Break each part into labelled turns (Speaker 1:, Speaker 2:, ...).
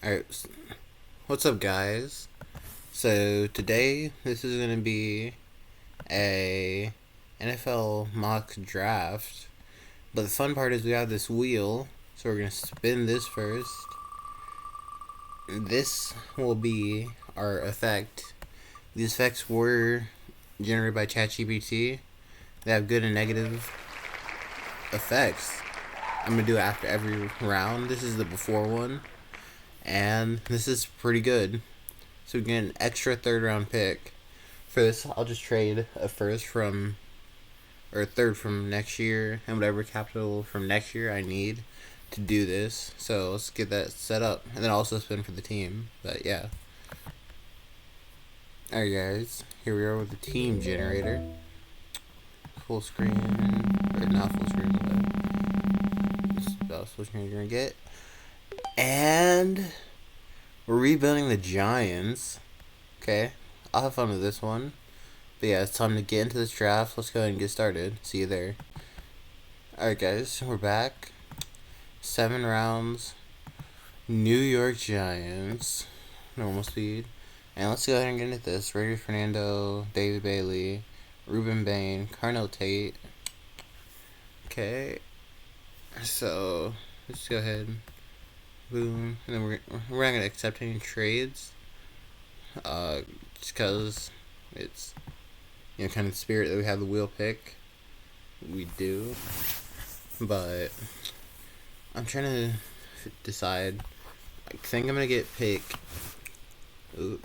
Speaker 1: Alright, what's up, guys? So, today, this is going to be a NFL mock draft. But the fun part is we have this wheel, so we're going to spin this first. This will be our effect. These effects were generated by ChatGPT. They have good and negative effects. I'm going to do it after every round. This is the before one. And this is pretty good. So we get an extra third round pick. For this, I'll just trade a first from, or a third from next year, and whatever capital from next year I need to do this. So let's get that set up. And then I'll also spin for the team. But yeah. Alright, guys. Here we are with the team generator. Full screen. Or not full screen, but this is about full screen you're gonna get. And we're rebuilding the Giants. Okay. I'll have fun with this one. But yeah, it's time to get into this draft. Let's go ahead and get started. See you there. Alright, guys. We're back. 7 rounds. New York Giants. Normal speed. And let's go ahead and get into this. Radio Fernando, David Bailey, Ruben Bain, Carnell Tate. Okay. So, let's go ahead. Boom. And then we're not going to accept any trades. Just because it's, kind of the spirit that we have the wheel pick. We do. But I'm trying to decide. I think I'm going to get pick. Ooh.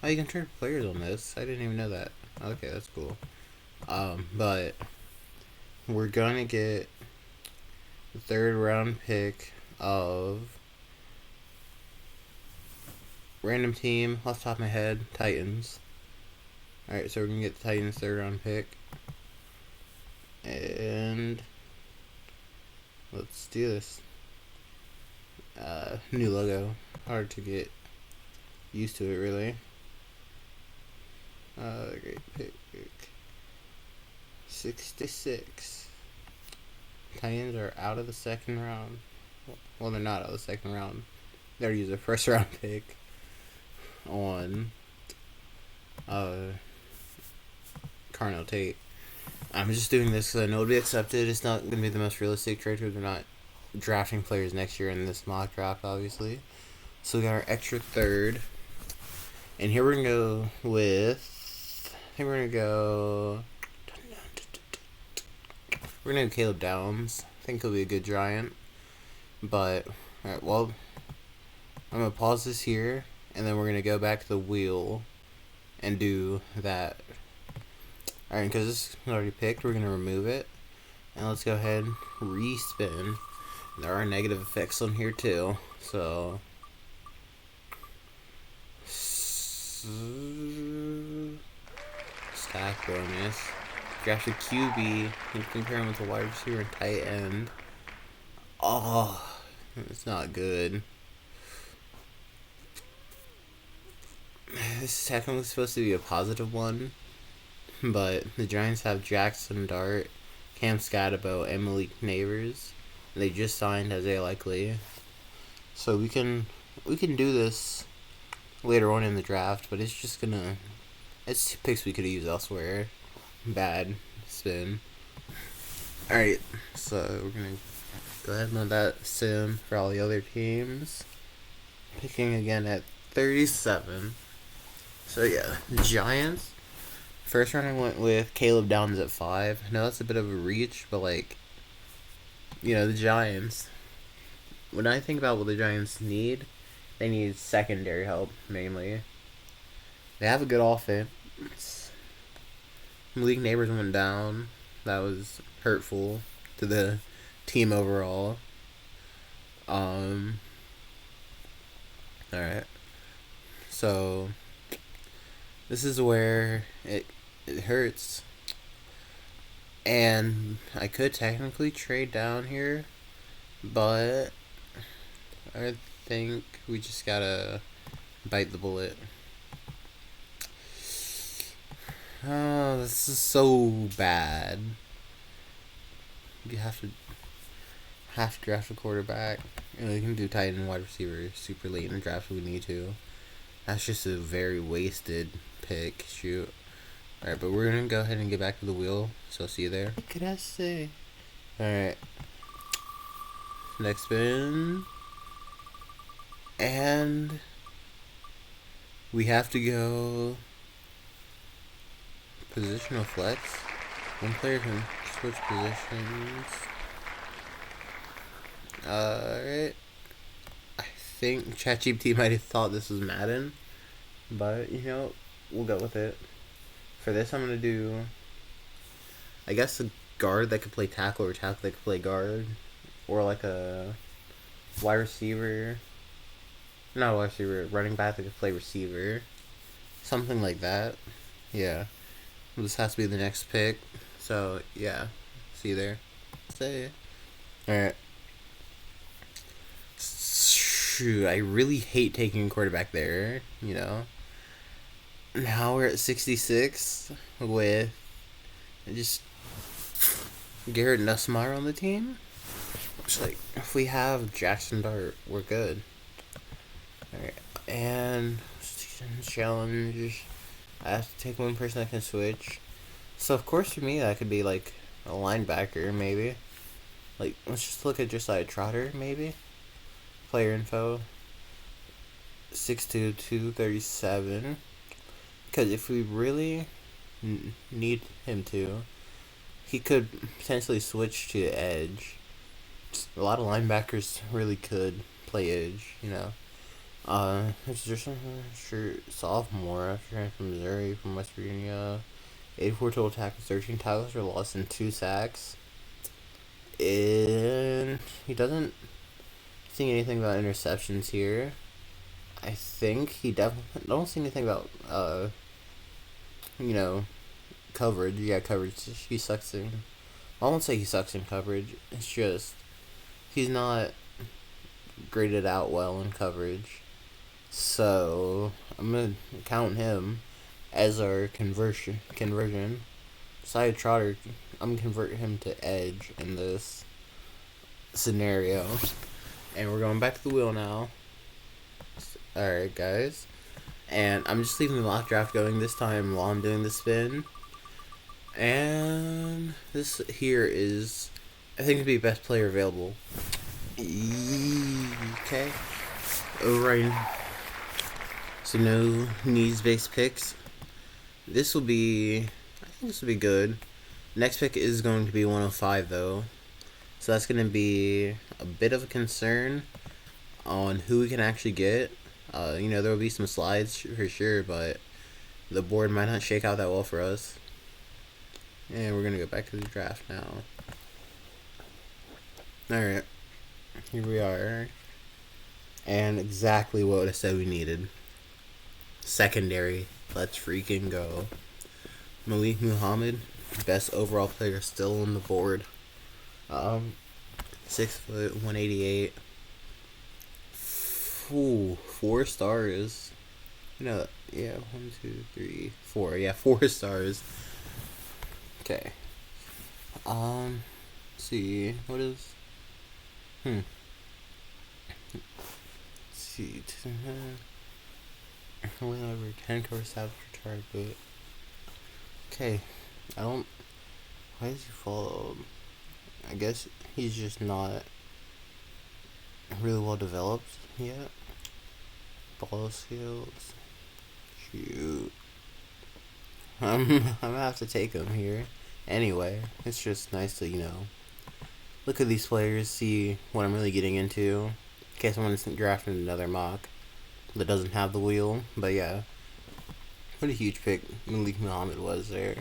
Speaker 1: Oh, you can trade players on this. I didn't even know that. Okay, that's cool. But we're going to get the third round pick of random team, off the top of my head, Titans. Alright, so we're going to get the Titans third round pick. And let's do this. New logo. Hard to get used to it, really. Great pick. 66. Titans are out of the second round. Well, they're not out of the second round. They already used a first round pick on Carnell Tate. I'm just doing this because I know it'll be accepted. It's not going to be the most realistic trade because we're not drafting players next year in this mock draft, obviously. So we got our extra third. And here we're going to go with... I think we're going to go... We're going to go Caleb Downs. I think he'll be a good Giant. But, alright, well... I'm going to pause this here. And then we're going to go back to the wheel and do that. Alright, because this is already picked, we're going to remove it. And let's go ahead and respin. There are negative effects on here too. So... Stack bonus. Draft a QB. You compare him with a wide receiver and tight end. Oh, it's not good. This is technically supposed to be a positive one, but the Giants have Jackson Dart, Cam Scatabo, and Malik Neighbors. They just signed Isaiah Likely, so we can do this later on in the draft. But it's just gonna it's picks we could use elsewhere. Bad spin. All right, so we're gonna go ahead and let that sim for all the other teams. Picking again at 37. So yeah, Giants. First round I went with Caleb Downs at 5. Now that's a bit of a reach, but the Giants. When I think about what the Giants need, they need secondary help mainly. They have a good offense. Malik Neighbors went down. That was hurtful to the team overall. Alright. So this is where it hurts. And I could technically trade down here, but I think we just gotta bite the bullet. Oh, this is so bad. You have to draft a quarterback. You can do tight end wide receiver super late in the draft if we need to. That's just a very wasted pick. Shoot. Alright, but we're gonna go ahead and get back to the wheel. So see you there. What could I say? Alright. Next spin. And we have to go positional flex. One player can switch positions. Alright. I think ChatGPT might have thought this was Madden. But, we'll go with it. For this, I'm going to do, I guess, a guard that could play tackle or tackle that could play guard. Or like a wide receiver. Not a wide receiver, running back that could play receiver. Something like that. Yeah. This has to be the next pick. So, yeah. See you there. Say it. Alright. Shoot, I really hate taking a quarterback there, Now we're at 66 with just Garrett Nussmeier on the team. It's like, if we have Jackson Dart, we're good. Alright, and challenge. I have to take one person that can switch. So, of course, for me, that could be like a linebacker, maybe. Like, let's just look at Josiah Trotter, maybe. Player info 6'2", 237. Because if we really need him to, he could potentially switch to edge. A lot of linebackers really could play edge, It's just sure sophomore from Missouri, from West Virginia. 84 total tackles, 13 tackles for loss, and 2 sacks. And he doesn't see anything about interceptions here. I think he definitely don't see anything about coverage. Yeah, coverage. He sucks in. I won't say he sucks in coverage. It's just he's not graded out well in coverage. So I'm gonna count him as our conversion. Josiah Trotter, I'm gonna convert him to edge in this scenario. And we're going back to the wheel now. Alright, guys. And I'm just leaving the mock draft going this time while I'm doing the spin. And this here is, I think, to be best player available. Okay. Alright. So no needs-based picks. This will be, I think this will be good. Next pick is going to be 105 though. So that's going to be a bit of a concern on who we can actually get. There will be some slides for sure, but the board might not shake out that well for us. And we're going to go back to the draft now. Alright. Here we are. And exactly what I said we needed. Secondary. Let's freaking go. Malik Muhammad, best overall player still on the board. 6 foot, 188. Ooh, 4 stars. Yeah, 1, 2, 3, 4. Yeah, 4 stars. Okay. Let's see. What is? Let's see. Only over 10 cover savage retard, but. Okay. Why is he followed? I guess he's just not really well developed yet. Ball skills. Shoot. I'm gonna have to take him here. Anyway, it's just nice to, look at these players, see what I'm really getting into. In case I want to draft another mock that doesn't have the wheel. But yeah. What a huge pick Malik Muhammad was there.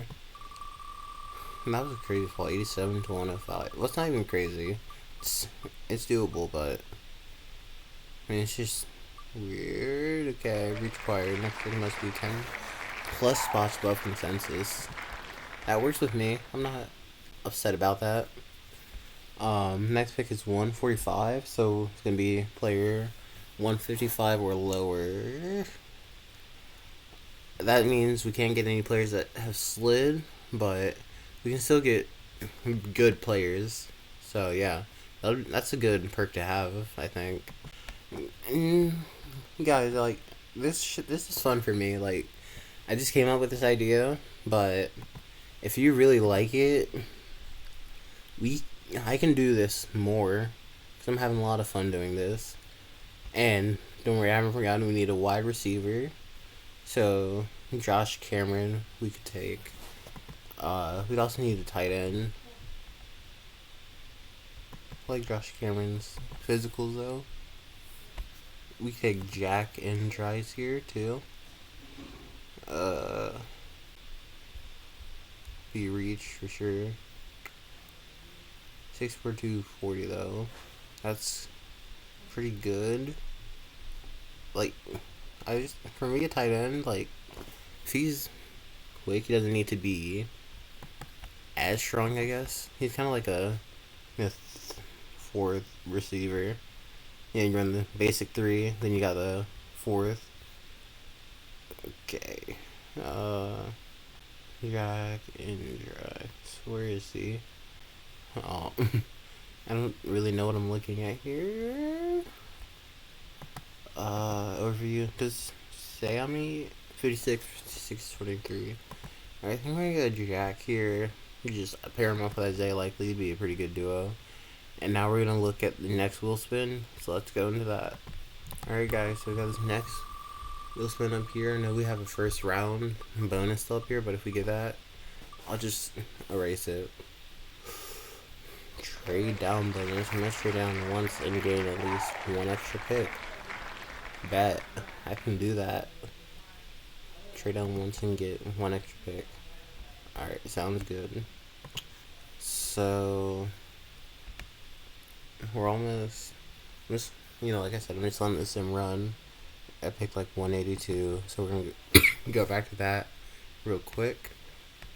Speaker 1: And that was a crazy fall, 87 to 105. Well, it's not even crazy. It's doable, but it's just weird. Okay, reach required. Next pick must be 10 plus spots above consensus. That works with me. I'm not upset about that. Next pick is 145, so it's gonna be player 155 or lower. That means we can't get any players that have slid, but we can still get good players. So yeah, That's a good perk to have, I think. Mm, guys, like this is fun for me. Like, I just came up with this idea, but if you really like it, we I can do this more because I'm having a lot of fun doing this. And don't worry, I haven't forgotten. We need a wide receiver. So Josh Cameron, we could take. We'd also need a tight end. I like Josh Cameron's physicals though. We could take Jack and Dries here too. Uh, be reach for sure. 6'4", 240 though. That's pretty good. Like, for me a tight end, like, if he's quick, he doesn't need to be as strong. I guess he's kind of like a fourth receiver. Yeah, you run the basic three, then you got the fourth. Okay. Jack Indra. Where is he? Oh, I don't really know what I'm looking at here. Overview. Does say how many? 56, 56, 23. I think we're gonna go Jack here. You just pair him up with Isaiah Likely to be a pretty good duo. And now we're gonna look at the next wheel spin. So let's go into that. Alright guys, so we got this next wheel spin up here. I know we have a first round bonus still up here, but if we get that, I'll just erase it. Trade down bonus. I'm gonna trade down once and gain at least one extra pick. Bet. I can do that. Trade down once and get one extra pick. Alright, sounds good. So we're almost just, like I said, I'm just letting this sim run. I picked like 182, so we're gonna go back to that real quick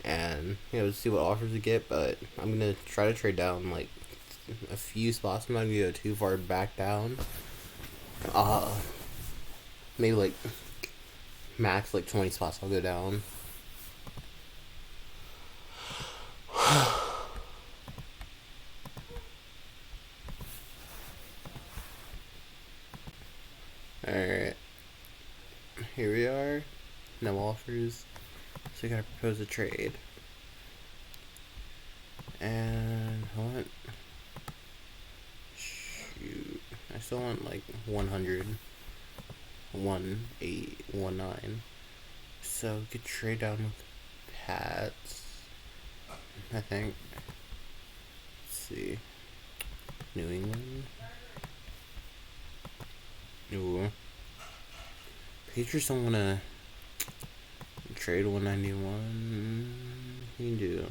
Speaker 1: and see what offers we get. But I'm gonna try to trade down like a few spots. I'm not gonna go too far back down. Maybe like max like 20 spots I'll go down. Alright. Here we are. No offers. So we gotta propose a trade. And I want. Shoot. I still want like 100. 1819. So we could trade down with Pats. I think. Let's see. New England. Ooh. Patriots don't want to trade 191. You can do.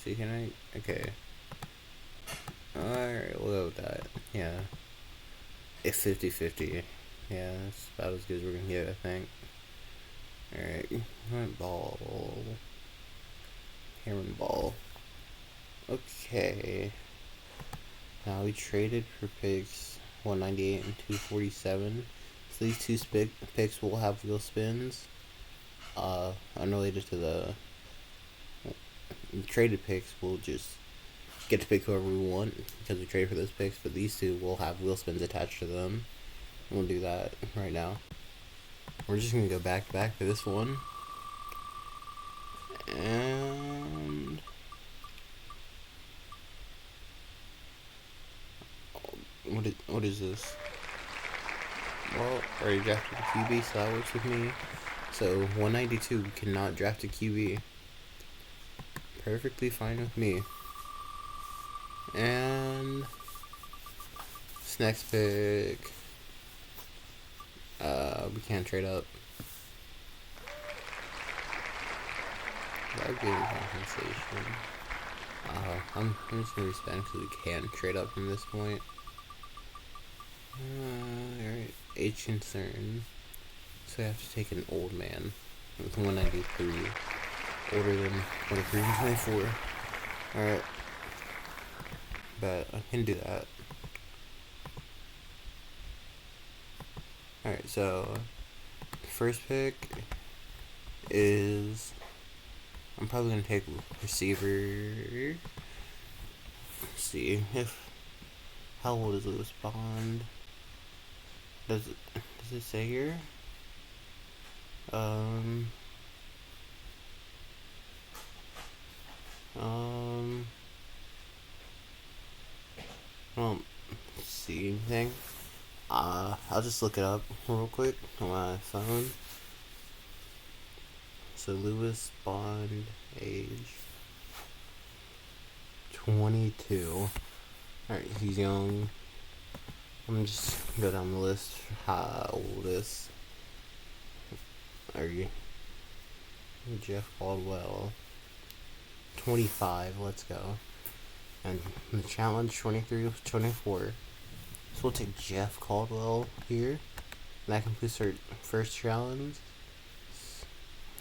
Speaker 1: See, can I? Okay. Alright, we'll go with that. Yeah. It's 50-50. Yeah, that's about as good as we're gonna get, I think. Alright. Ball. Cameron Ball. Okay. Now we traded for picks 198 and 247. So these two picks will have wheel spins. Unrelated to the traded picks, we'll just get to pick whoever we want because we traded for those picks. But these two will have wheel spins attached to them. And we'll do that right now. We're just gonna go back to back for this one. And what is this? Well, I already drafted a QB, so that works with me. So 192 cannot draft a QB. Perfectly fine with me. And this next pick, we can't trade up. Without getting compensation. I'm just gonna respend because we can't trade up from this point. Alright, age concern. So I have to take an old man with 193. Older than 23 and 24. Alright. But I can do that. Alright, so first pick is I'm probably gonna take receiver. Let's see if how old is Lewis Bond? Does it say here? Um um I don't see anything. I'll just look it up real quick on my phone. So Lewis Bond age 22. Alright, he's young. I'm just go down the list. How old is are you? Jeff Caldwell. 25, let's go. And the challenge 23 24. So we'll take Jeff Caldwell here. That completes our first challenge.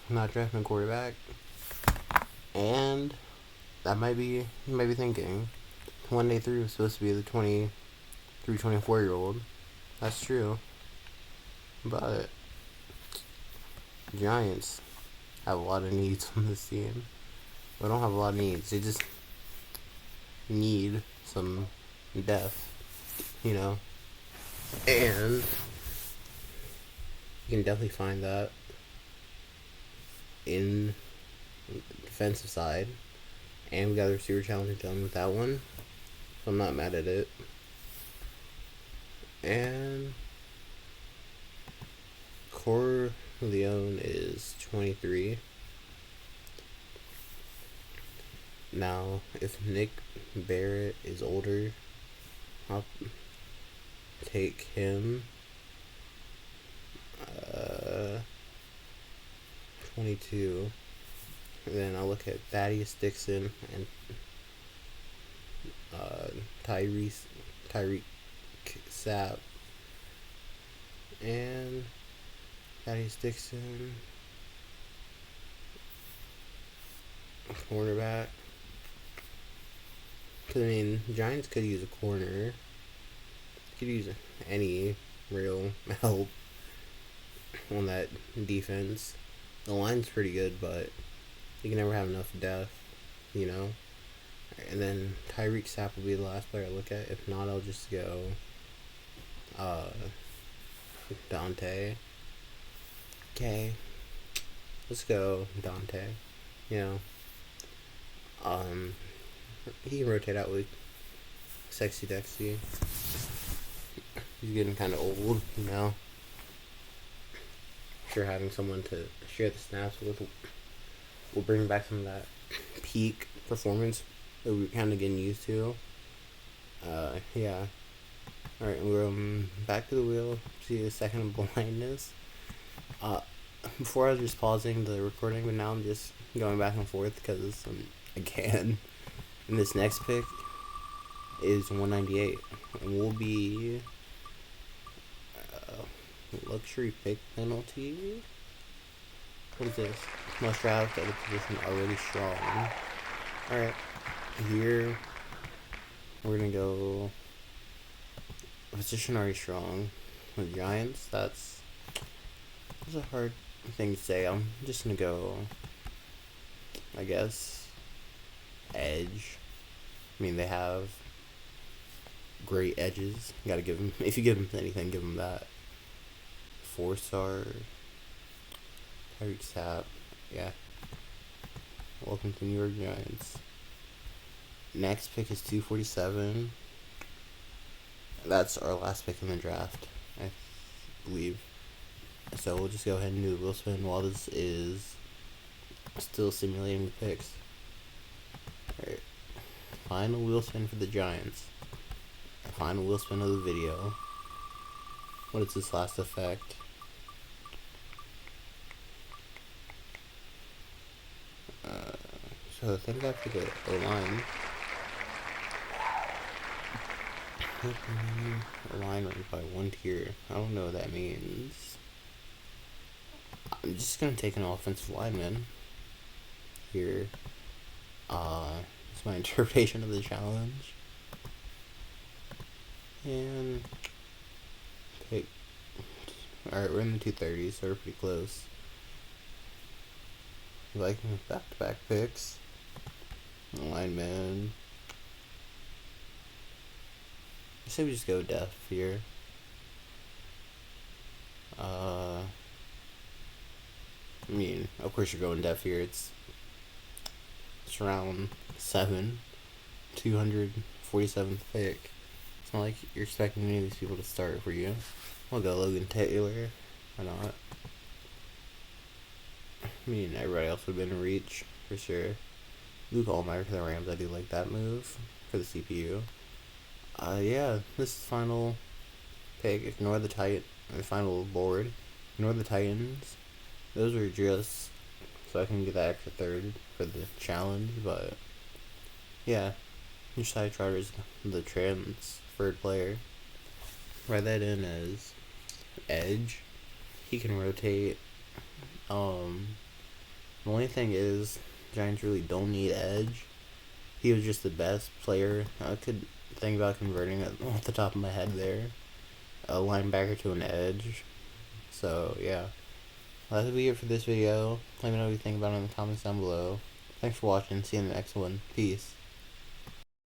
Speaker 1: Not drafting a quarterback. And that might be you might be thinking 1 day through was supposed to be the 23, 24-year-old. That's true. But Giants have a lot of needs on this team. They don't have a lot of needs. They just need some depth, And you can definitely find that in the defensive side. And we got the receiver challenge done with that one. So I'm not mad at it. And Corleone is 23. Now, if Nick Barrett is older, I'll take him. 22. And then I'll look at Thaddeus Dixon and Tyreek Sapp. And Thaddeus Dixon, cornerback. Because, Giants could use a corner. Could use any real help on that defense. The line's pretty good, but you can never have enough depth, And then Tyreek Sapp will be the last player I look at. If not, I'll just go Dante. Okay. Let's go Dante. He can rotate out with Sexy Dexy. He's getting kind of old, Sure, having someone to share the snaps with will bring back some of that peak performance that we're kind of getting used to. Yeah. Alright, we're back to the wheel. See a second of blindness. Before I was just pausing the recording, but now I'm just going back and forth because again. And this next pick is 198. And will be luxury pick penalty. What is this? Must draft at a position already strong. Alright. Here we're gonna go position already strong with Giants. That's a hard thing to say. I'm just gonna go, I guess, edge. They have great edges. You gotta give them, if you give them anything, give them that. 4-star Tyreek Sapp. Yeah. Welcome to New York Giants. Next pick is 247. That's our last pick in the draft, I believe. So we'll just go ahead and do a wheel spin while this is still simulating the picks. Alright. Final wheel spin for the Giants. Final wheel spin of the video. What is this last effect? So I think I have to get O-line. O-line ranked by 1 tier. I don't know what that means. I'm just gonna take an offensive lineman here. It's my interpretation of the challenge. And pick. Alright, we're in the 230s, so we're pretty close. Vikings back-to-back picks. Lineman. I say we just go depth here. I mean, of course you're going depth here. It's round 7, 247th pick. It's not like you're expecting any of these people to start for you. We'll go Logan Taylor. Why not? I mean, everybody else would have been in reach for sure. Luke Allmeyer for the Rams. I do like that move for the CPU. Yeah, this is the final pick. Ignore the final board. Ignore the Titans. Those were just so I can get that extra third for the challenge, but yeah, Josiah Trotter the transferred player. Write that in as edge. He can rotate. The only thing is, Giants really don't need edge. He was just the best player. I could think about converting it off the top of my head there. A linebacker to an edge. So, yeah. That'll be it for this video. Let me know what you think about it in the comments down below. Thanks for watching. See you in the next one. Peace.